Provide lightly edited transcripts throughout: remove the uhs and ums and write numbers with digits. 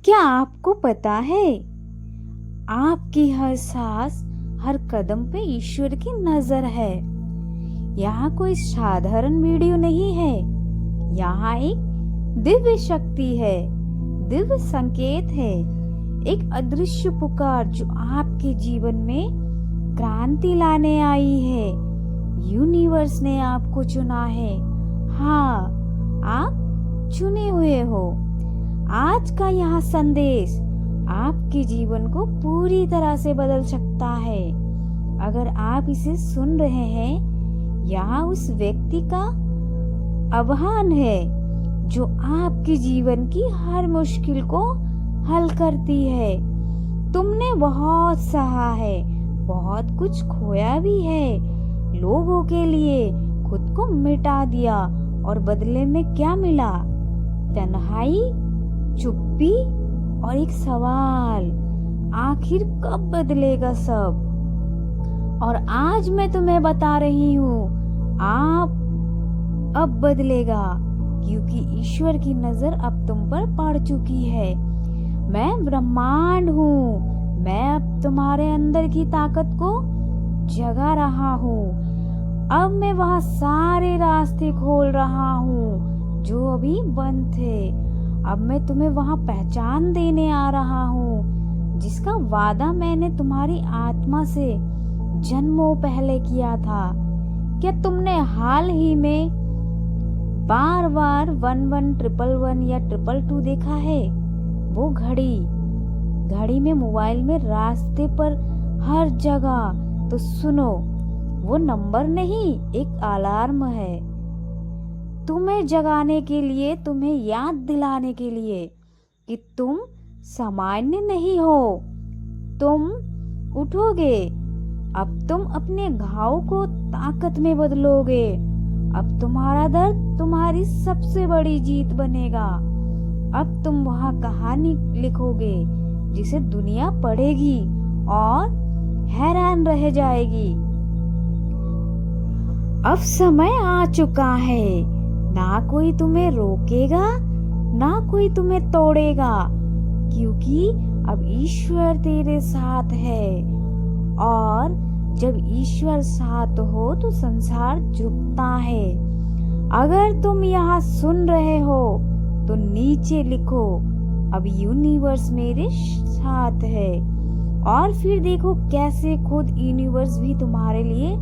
क्या आपको पता है, आपकी हर सांस, हर कदम पे ईश्वर की नजर है। यहाँ कोई साधारण वीडियो नहीं है, यहाँ एक दिव्य शक्ति है, दिव्य संकेत है, एक अदृश्य पुकार जो आपके जीवन में क्रांति लाने आई है। यूनिवर्स ने आपको चुना है। हाँ, आप चुने हुए हो। आज का यह संदेश आपके जीवन को पूरी तरह से बदल सकता है। अगर आप इसे सुन रहे हैं, यहाँ उस व्यक्ति का आह्वान है जो आपके जीवन की हर मुश्किल को हल करती है। तुमने बहुत सहा है, बहुत कुछ खोया भी है, लोगों के लिए खुद को मिटा दिया, और बदले में क्या मिला? तन्हाई, चुप्पी और एक सवाल, आखिर कब बदलेगा सब? और आज मैं तुम्हें बता रही हूँ, आप अब बदलेगा, क्योंकि ईश्वर की नजर अब तुम पर पड़ चुकी है। मैं ब्रह्मांड हूँ, मैं अब तुम्हारे अंदर की ताकत को जगा रहा हूँ। अब मैं वहाँ सारे रास्ते खोल रहा हूँ जो अभी बंद थे। अब मैं तुम्हें वहाँ पहचान देने आ रहा हूँ जिसका वादा मैंने तुम्हारी आत्मा से जन्मों पहले किया था। क्या तुमने हाल ही में बार बार 1111 या 222 देखा है? वो घड़ी में, मोबाइल में, रास्ते पर, हर जगह। तो सुनो, वो नंबर नहीं, एक अलार्म है, तुम्हें जगाने के लिए, तुम्हें याद दिलाने के लिए कि तुम सामान्य नहीं हो, तुम उठोगे। अब तुम अपने घाव को ताकत में बदलोगे। अब तुम्हारा दर्द तुम्हारी सबसे बड़ी जीत बनेगा। अब तुम वहाँ कहानी लिखोगे जिसे दुनिया पढ़ेगी और हैरान रह जाएगी। अब समय आ चुका है, ना कोई तुम्हें रोकेगा, ना कोई तुम्हें तोड़ेगा, क्योंकि अब ईश्वर तेरे साथ है। और जब ईश्वर साथ हो तो संसार झुकता है। अगर तुम यहाँ सुन रहे हो तो नीचे लिखो, अब यूनिवर्स मेरे साथ है। और फिर देखो कैसे खुद यूनिवर्स भी तुम्हारे लिए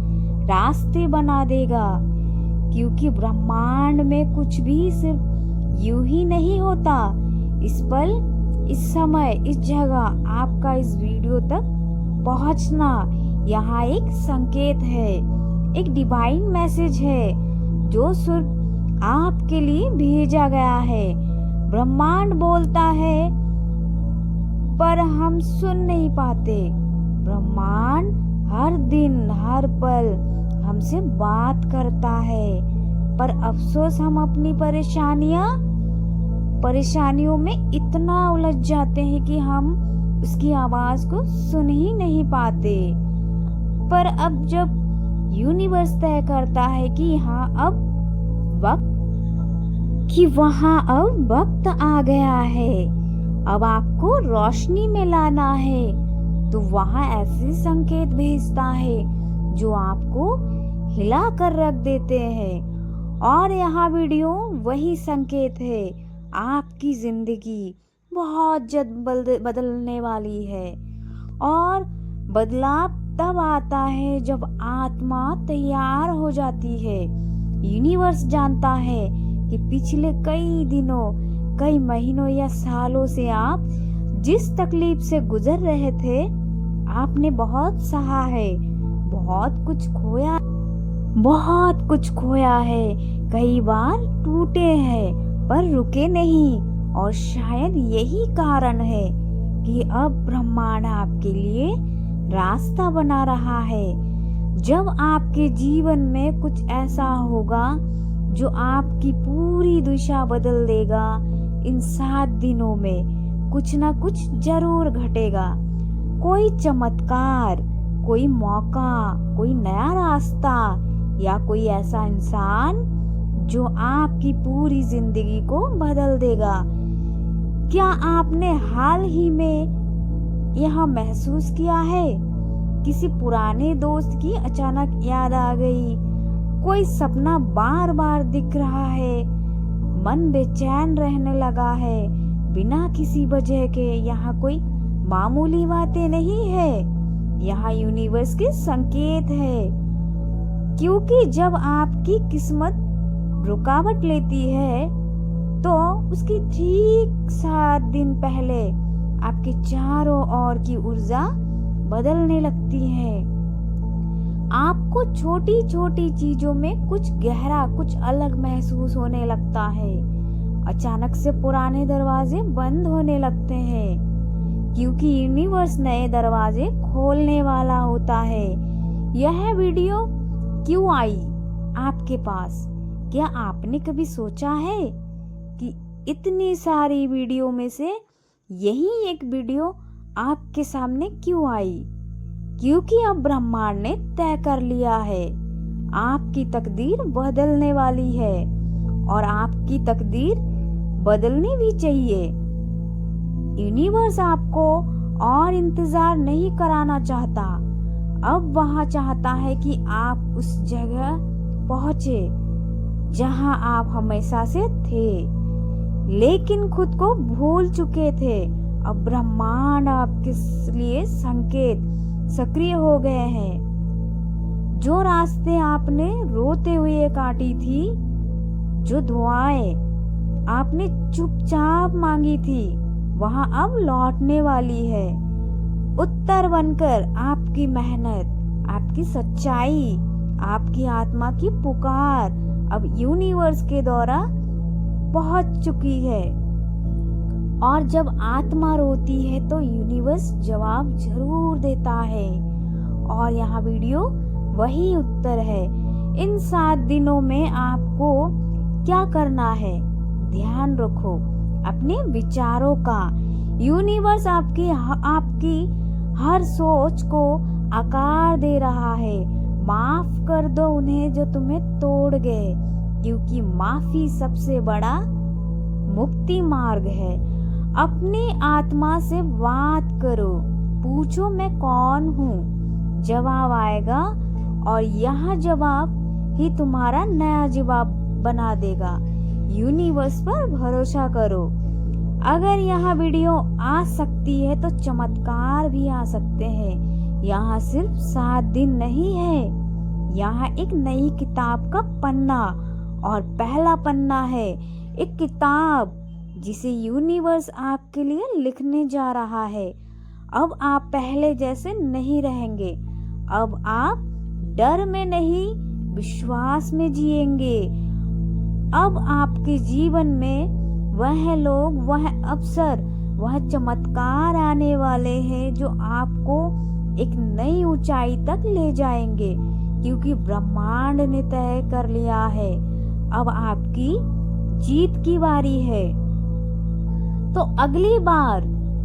रास्ते बना देगा, क्योंकि ब्रह्मांड में कुछ भी सिर्फ यूं ही नहीं होता। इस पल, इस समय, इस जगह आपका इस वीडियो तक पहुंचना यहाँ एक संकेत है, एक डिवाइन मैसेज है जो सिर्फ आपके लिए भेजा गया है। ब्रह्मांड बोलता है पर हम सुन नहीं पाते। ब्रह्मांड हर दिन, हर पल हमसे बात करता है, पर अफसोस हम अपनी परेशानियों में इतना उलझ जाते हैं कि हम उसकी आवाज को सुन ही नहीं पाते। पर अब जब यूनिवर्स तय करता है कि वहाँ अब वक्त आ गया है, अब आपको रोशनी में लाना है, तो वहाँ ऐसे संकेत भेजता है जो आपको हिला कर रख देते हैं। और यहाँ वीडियो वही संकेत है। आपकी जिंदगी बहुत जल्द बदलने वाली है, और बदलाव तब आता है जब आत्मा तैयार हो जाती है। यूनिवर्स जानता है कि पिछले कई दिनों, कई महीनों या सालों से आप जिस तकलीफ से गुजर रहे थे, आपने बहुत सहा है, बहुत कुछ खोया है, कई बार टूटे हैं पर रुके नहीं। और शायद यही कारण है कि अब ब्रह्मांड आपके लिए रास्ता बना रहा है। जब आपके जीवन में कुछ ऐसा होगा जो आपकी पूरी दिशा बदल देगा, इन 7 दिनों में कुछ ना कुछ जरूर घटेगा। कोई चमत्कार, कोई मौका, कोई नया रास्ता, या कोई ऐसा इंसान जो आपकी पूरी जिंदगी को बदल देगा। क्या आपने हाल ही में यह महसूस किया है? किसी पुराने दोस्त की अचानक याद आ गई, कोई सपना बार बार दिख रहा है, मन बेचैन रहने लगा है बिना किसी वजह के। यहाँ कोई मामूली बातें नहीं है, यहाँ यूनिवर्स के संकेत है। क्योंकि जब आपकी किस्मत रुकावट लेती है तो उसकी ठीक 7 दिन पहले आपके चारों ओर की ऊर्जा बदलने लगती है। आपको छोटी छोटी चीजों में कुछ गहरा, कुछ अलग महसूस होने लगता है। अचानक से पुराने दरवाजे बंद होने लगते हैं, क्योंकि यूनिवर्स नए दरवाजे खोलने वाला होता है। यह वीडियो क्यों आई आपके पास? क्या आपने कभी सोचा है कि इतनी सारी वीडियो में से यही एक वीडियो आपके सामने क्यों आई? क्योंकि अब ब्रह्मांड ने तय कर लिया है, आपकी तकदीर बदलने वाली है और आपकी तकदीर बदलनी भी चाहिए। यूनिवर्स आपको और इंतजार नहीं कराना चाहता, अब वह चाहता है कि आप उस जगह पहुंचे जहां आप हमेशा से थे, लेकिन खुद को भूल चुके थे। अब ब्रह्मांड आपके लिए संकेत सक्रिय हो गए हैं। जो रास्ते आपने रोते हुए काटी थी, जो दुआएं आपने चुपचाप मांगी थी, वहां अब लौटने वाली है। उत्तर बनकर आपकी मेहनत, आपकी सच्चाई, आपकी आत्मा की पुकार अब यूनिवर्स के द्वारा पहुंच चुकी है। और जब आत्मा रोती है तो यूनिवर्स जवाब जरूर देता है, और यहाँ वीडियो वही उत्तर है। इन 7 दिनों में आपको क्या करना है? ध्यान रखो अपने विचारों का। यूनिवर्स आपकी हर सोच को आकार दे रहा है। माफ कर दो उन्हें जो तुम्हें तोड़ गए, क्योंकि माफी सबसे बड़ा मुक्ति मार्ग है। अपनी आत्मा से बात करो, पूछो मैं कौन हूँ, जवाब आएगा और यह जवाब ही तुम्हारा नया जवाब बना देगा। यूनिवर्स पर भरोसा करो। अगर यह वीडियो आ सकती है तो चमत्कार भी आ सकते हैं। यहाँ सिर्फ 7 दिन नहीं है, यहाँ एक नई किताब का पन्ना, और पहला पन्ना है एक किताब जिसे यूनिवर्स आपके लिए लिखने जा रहा है। अब आप पहले जैसे नहीं रहेंगे। अब आप डर में नहीं, विश्वास में जिएंगे। अब आपके जीवन में वह लोग, वह अवसर, वह चमत्कार आने वाले हैं जो आपको एक नई ऊंचाई तक ले जाएंगे, क्योंकि ब्रह्मांड ने तय कर लिया है। अब आपकी जीत की बारी है। तो अगली बार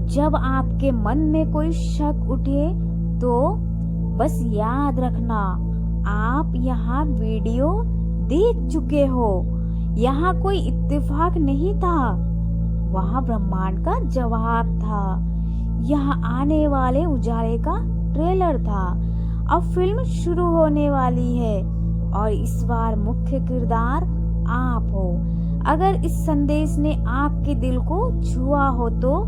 जब आपके मन में कोई शक उठे तो बस याद रखना, आप यहाँ वीडियो देख चुके हो। यहाँ कोई इत्तेफाक नहीं था, वहाँ ब्रह्मांड का जवाब था। यहाँ आने वाले उजाले का ट्रेलर था। अब फिल्म शुरू होने वाली है और इस बार मुख्य किरदार आप हो। अगर इस संदेश ने आपके दिल को छुआ हो तो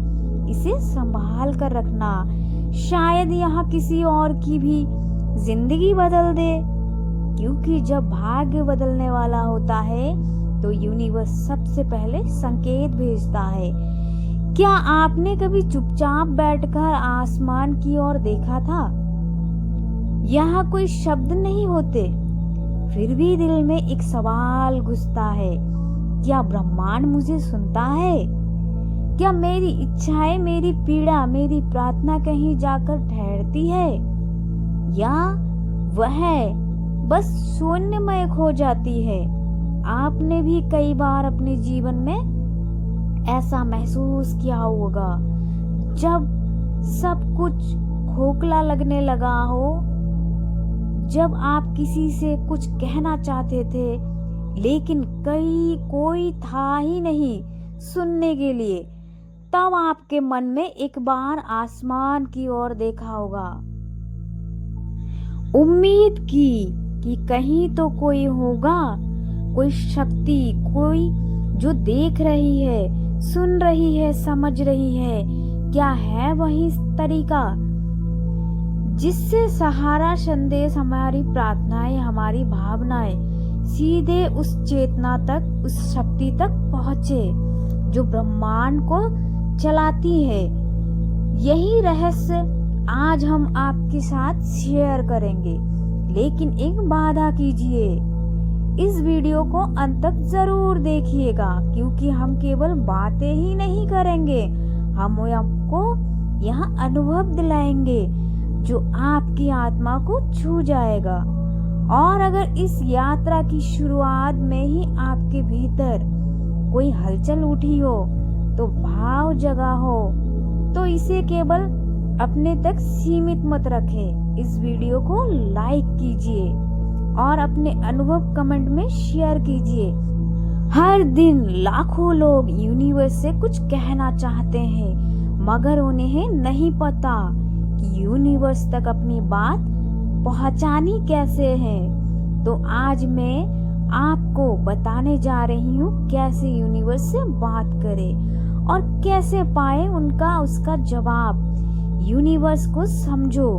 इसे संभाल कर रखना। शायद यहाँ किसी और की भी जिंदगी बदल दे, क्योंकि जब भाग्य बदलने वाला होता है तो यूनिवर्स सबसे पहले संकेत भेजता है। क्या आपने कभी चुपचाप बैठकर आसमान की ओर देखा था? यहाँ कोई शब्द नहीं होते, फिर भी दिल में एक सवाल घुसता है, क्या ब्रह्मांड मुझे सुनता है? क्या मेरी इच्छाएं, मेरी पीड़ा, मेरी प्रार्थना कहीं जाकर ठहरती है, या वह बस शून्यमय खो जाती है? आपने भी कई बार अपने जीवन में ऐसा महसूस किया होगा, जब सब कुछ खोखला लगने लगा हो, जब आप किसी से कुछ कहना चाहते थे लेकिन कोई था ही नहीं सुनने के लिए। तब आपके मन में एक बार आसमान की ओर देखा होगा, उम्मीद की कि कहीं तो कोई होगा, कोई शक्ति, कोई जो देख रही है, सुन रही है, समझ रही है। क्या है वही तरीका जिससे सहारा संदेश, हमारी प्रार्थनाएं, हमारी भावनाएं सीधे उस चेतना तक, उस शक्ति तक पहुंचे जो ब्रह्मांड को चलाती है। यही रहस्य आज हम आपके साथ शेयर करेंगे। लेकिन एक वादा कीजिए, इस वीडियो को अंत तक जरूर देखिएगा, क्योंकि हम केवल बातें ही नहीं करेंगे, हम आपको यहाँ अनुभव दिलाएंगे जो आपकी आत्मा को छू जाएगा। और अगर इस यात्रा की शुरुआत में ही आपके भीतर कोई हलचल उठी हो, तो भाव जगा हो, तो इसे केवल अपने तक सीमित मत रखें। इस वीडियो को लाइक कीजिए और अपने अनुभव कमेंट में शेयर कीजिए। हर दिन लाखों लोग यूनिवर्स से कुछ कहना चाहते हैं, मगर उन्हें नहीं पता कि यूनिवर्स तक अपनी बात पहुंचानी कैसे है। तो आज मैं आपको बताने जा रही हूँ कैसे यूनिवर्स से बात करें और कैसे पाए उसका जवाब। यूनिवर्स को समझो,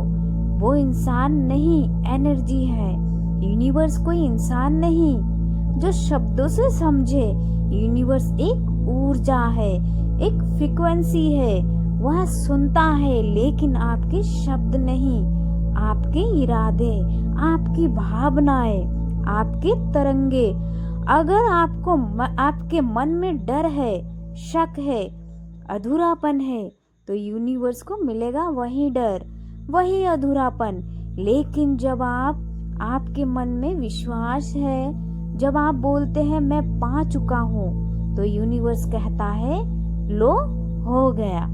वो इंसान नहीं, एनर्जी है। यूनिवर्स कोई इंसान नहीं जो शब्दों से समझे। यूनिवर्स एक ऊर्जा है, एक फ्रीक्वेंसी है। वह सुनता है, लेकिन आपके शब्द नहीं, आपके इरादे, आपकी भावनाएं, आपके तरंगे। अगर आपके मन में डर है, शक है, अधूरापन है, तो यूनिवर्स को मिलेगा वही डर, वही अधूरापन। लेकिन जब आपके मन में विश्वास है, जब आप बोलते हैं मैं पा चुका हूँ, तो यूनिवर्स कहता है लो हो गया।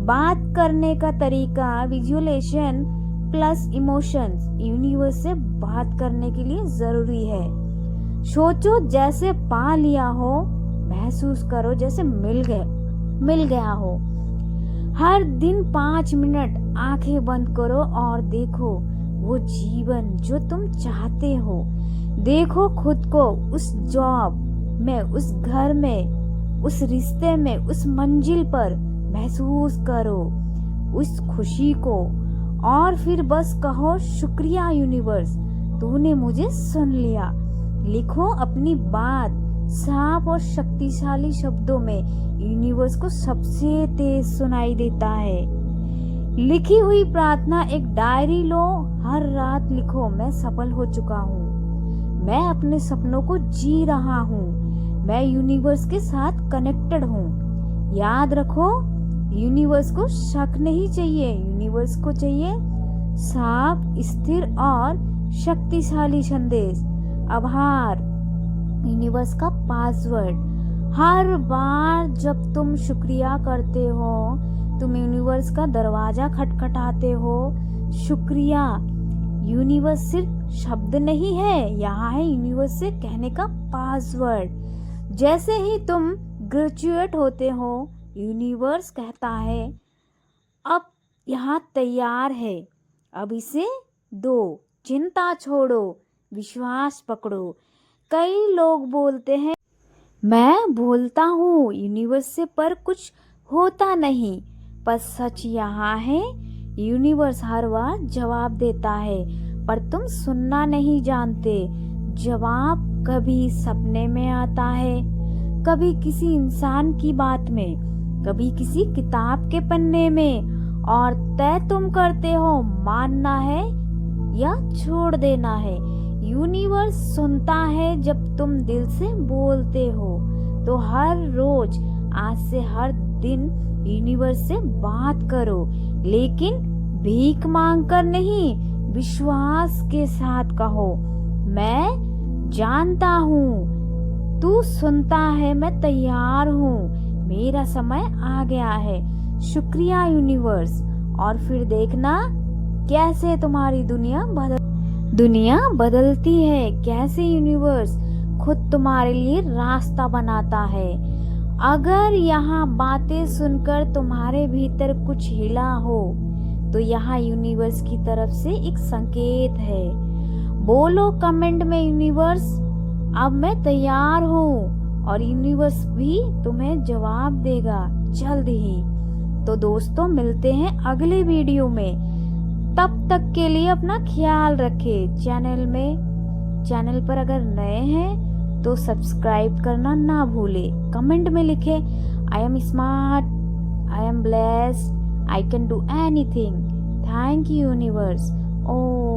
बात करने का तरीका विजुअलाइजेशन प्लस इमोशंस। यूनिवर्स से बात करने के लिए जरूरी है। सोचो जैसे पा लिया हो, महसूस करो जैसे मिल गया हो। हर दिन 5 मिनट आंखें बंद करो और देखो वो जीवन जो तुम चाहते हो। देखो खुद को उस जॉब में, उस घर में, उस रिश्ते में, उस मंजिल पर महसूस करो उस खुशी को। और फिर बस कहो शुक्रिया यूनिवर्स, तूने मुझे सुन लिया। लिखो अपनी बात साफ और शक्तिशाली शब्दों में। यूनिवर्स को सबसे तेज सुनाई देता है। लिखी हुई प्रार्थना एक डायरी लो, हर रात लिखो मैं सफल हो चुका हूँ, मैं अपने सपनों को जी रहा हूँ, मैं यूनिवर्स के साथ कनेक्टेड हूँ। याद रखो, यूनिवर्स को शक नहीं चाहिए, यूनिवर्स को चाहिए साफ, स्थिर और शक्तिशाली संदेश। आभार यूनिवर्स का पासवर्ड। हर बार जब तुम शुक्रिया करते हो, तुम यूनिवर्स का दरवाजा खटखटाते हो। शुक्रिया यूनिवर्स सिर्फ शब्द नहीं है, यहाँ है यूनिवर्स से कहने का पासवर्ड। जैसे ही तुम ग्रेजुएट होते हो, यूनिवर्स कहता है अब यहाँ तैयार है, अब इसे दो, चिंता छोड़ो, विश्वास पकड़ो। कई लोग बोलते हैं मैं बोलता हूँ यूनिवर्स से पर कुछ होता नहीं, पर सच यहाँ है यूनिवर्स हर बार जवाब देता है, पर तुम सुनना नहीं जानते। जवाब कभी सपने में आता है, कभी किसी इंसान की बात में, कभी किसी किताब के पन्ने में। और तय तुम करते हो मानना है या छोड़ देना है। यूनिवर्स सुनता है जब तुम दिल से बोलते हो। तो हर रोज, आज से हर दिन यूनिवर्स से बात करो, लेकिन भीख मांगकर नहीं, विश्वास के साथ कहो मैं जानता हूँ तू सुनता है, मैं तैयार हूँ, मेरा समय आ गया है। शुक्रिया यूनिवर्स। और फिर देखना कैसे तुम्हारी दुनिया बदलती है, कैसे यूनिवर्स खुद तुम्हारे लिए रास्ता बनाता है। अगर यहाँ बातें सुनकर तुम्हारे भीतर कुछ हिला हो तो यहाँ यूनिवर्स की तरफ से एक संकेत है। बोलो कमेंट में यूनिवर्स, अब मैं तैयार हूँ, और यूनिवर्स भी तुम्हें जवाब देगा जल्द ही। तो दोस्तों, मिलते हैं अगले वीडियो में। तब तक के लिए अपना ख्याल रखें। चैनल पर अगर नए हैं तो सब्सक्राइब करना ना भूलें। कमेंट में लिखें I am smart, I am blessed, I can do anything. Thank you universe. Om